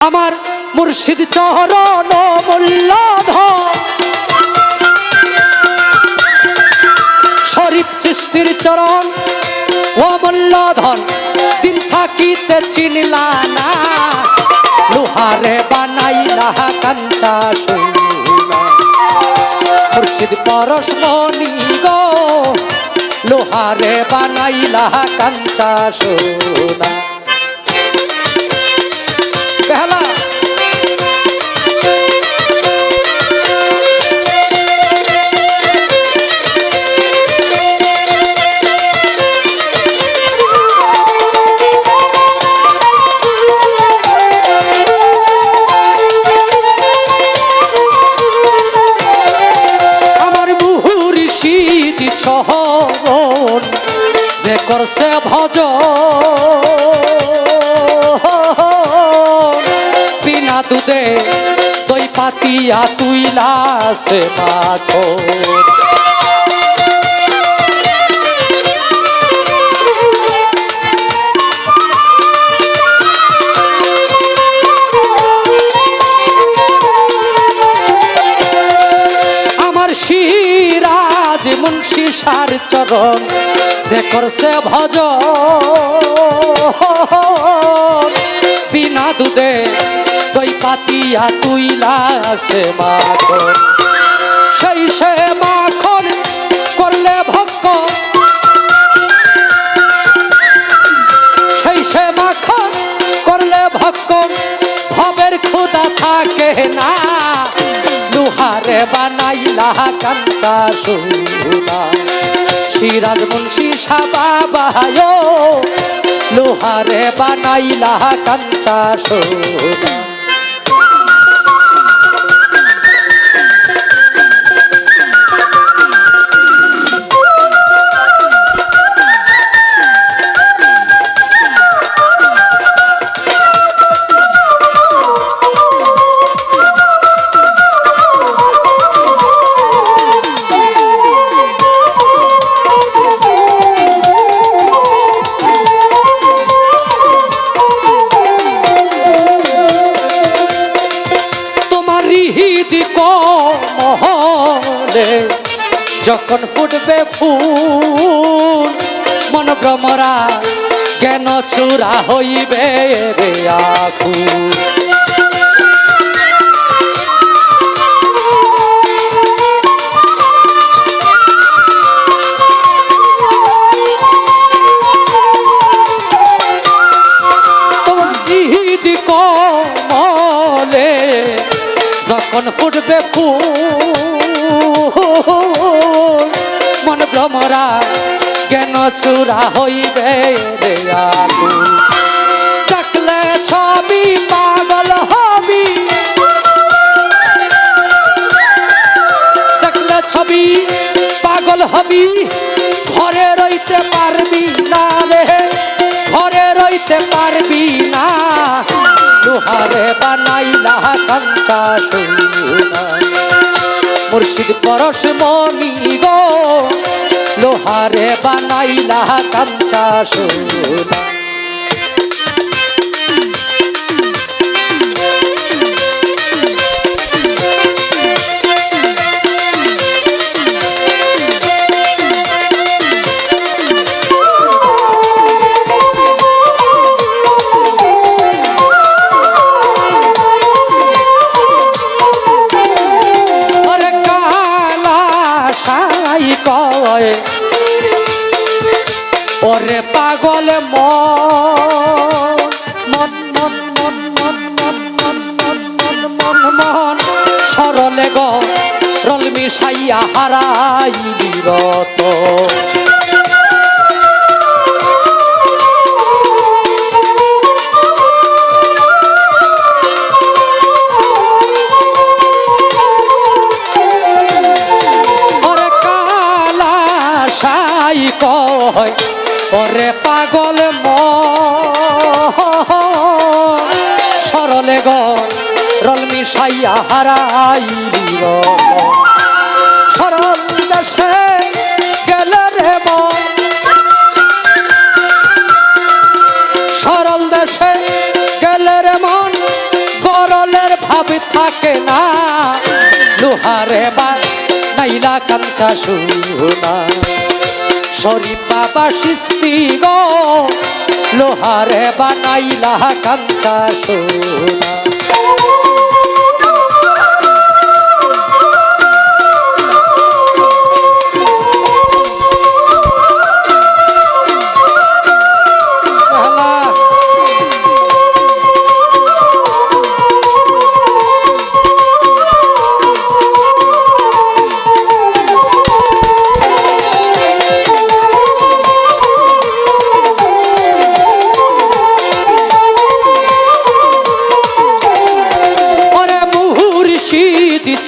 আমার মুর্শিদ চরণ মূল্যধন শরীফ সৃষ্টির চরণ ও মূল্যধন দিন থাকিতে চিনলা না লোহারে বানাইলা কাঞ্চা সোনা মুর্শিদ পরশমণি গো লোহারে বানাইলা কাঞ্চা সোনা বেহালা আমার মুহুরি শীত ছহন যে করছে ভজন বিনা দুধে দই পাতিয়া তুইলা সে মাখন আমার সিরাজ মুন্সি সার চরণ যে করছে ভজন বিনা দুধে দই পাতিয়া তুইলা সে মাখন সেই সে মাখন করলে ভক্ত সেই সে মাখন করলে ভক্ত ভবের ক্ষুধা থাকে না লোহারে বানাইলা কাঞ্চা সোনা সিরাজ মুন্সি সাবাবায় লোহারে বানাইলা কাঞ্চা সোনা মহলে যখন ফুটবে ফুল মন ভ্রমরা জ্ঞান চূড়া হইবে রে আকুল তোমার ঈদ কমলে যখন ফুটবে ফুল মন ভ্রমরা জ্ঞান চূড়া হইবে রে আকুল দেখলে ছবি পাগল হবি দেখলে ছবি পাগল হবি ঘরে রইতে পারবি না রে ঘরে রইতে পারবি না লোহারে বানাইলা কাঞ্চা সোনা মুর্শিদ পরশমণি গো লোহারে বানাইলা কাঞ্চা সোনা ওরে পাগল মন মন মন মন মন মন মন মন মন মন সরলে গো রল মিশাইয়া হারাইলি রত কয় ওরে পাগল সরলে গো রল মিশাইয়া হারাইলি সরল দেশে গেলে রে মন সরল দেশে গেলে রে মন অভাব থাকে না লোহারে বা নাইলা কাঞ্চা সোনা শরীফ বাবা সৃষ্টি গো লোহারে বা নাইলা কাঞ্চা সোনা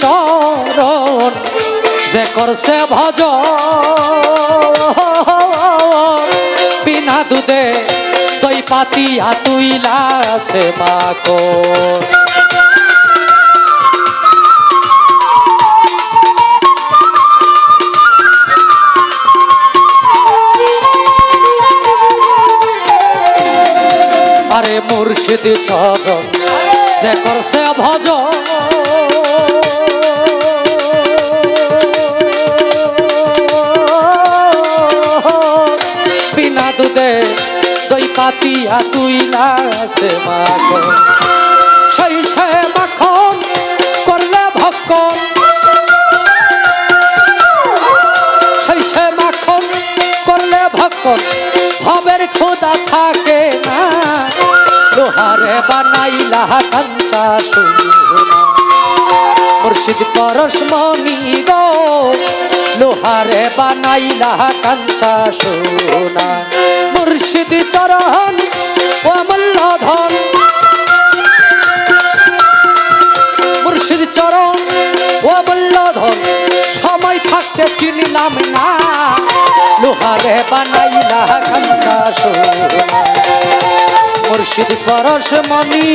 চরণ যে করছে ভজন বিনা দুধে দই পাতিয়া তুইলা সে মাকো আরে মুর্শিদ চরণ যে করছে ভজন দুধে দই পাতিয়া তুইলা সে মাখন সেই সে মাখন করলে ভক্ষণ সেই সে মাখন করলে ভক্ষণ ভবের খোদা থাকে না লোহারে বানাইলা কাঞ্চা সোনা মুর্শিদ পরশমণি গো লোহারে বানাইলা কাঞ্চা সোনা মুর্শিদ চরণ অমূল্য ধন মুর্শিদ চরণ অমূল্য ধন সময় থাকতে চিনিলাম না লোহারে বানাইলা কাঞ্চা সোনা মুর্শিদ পরশমণি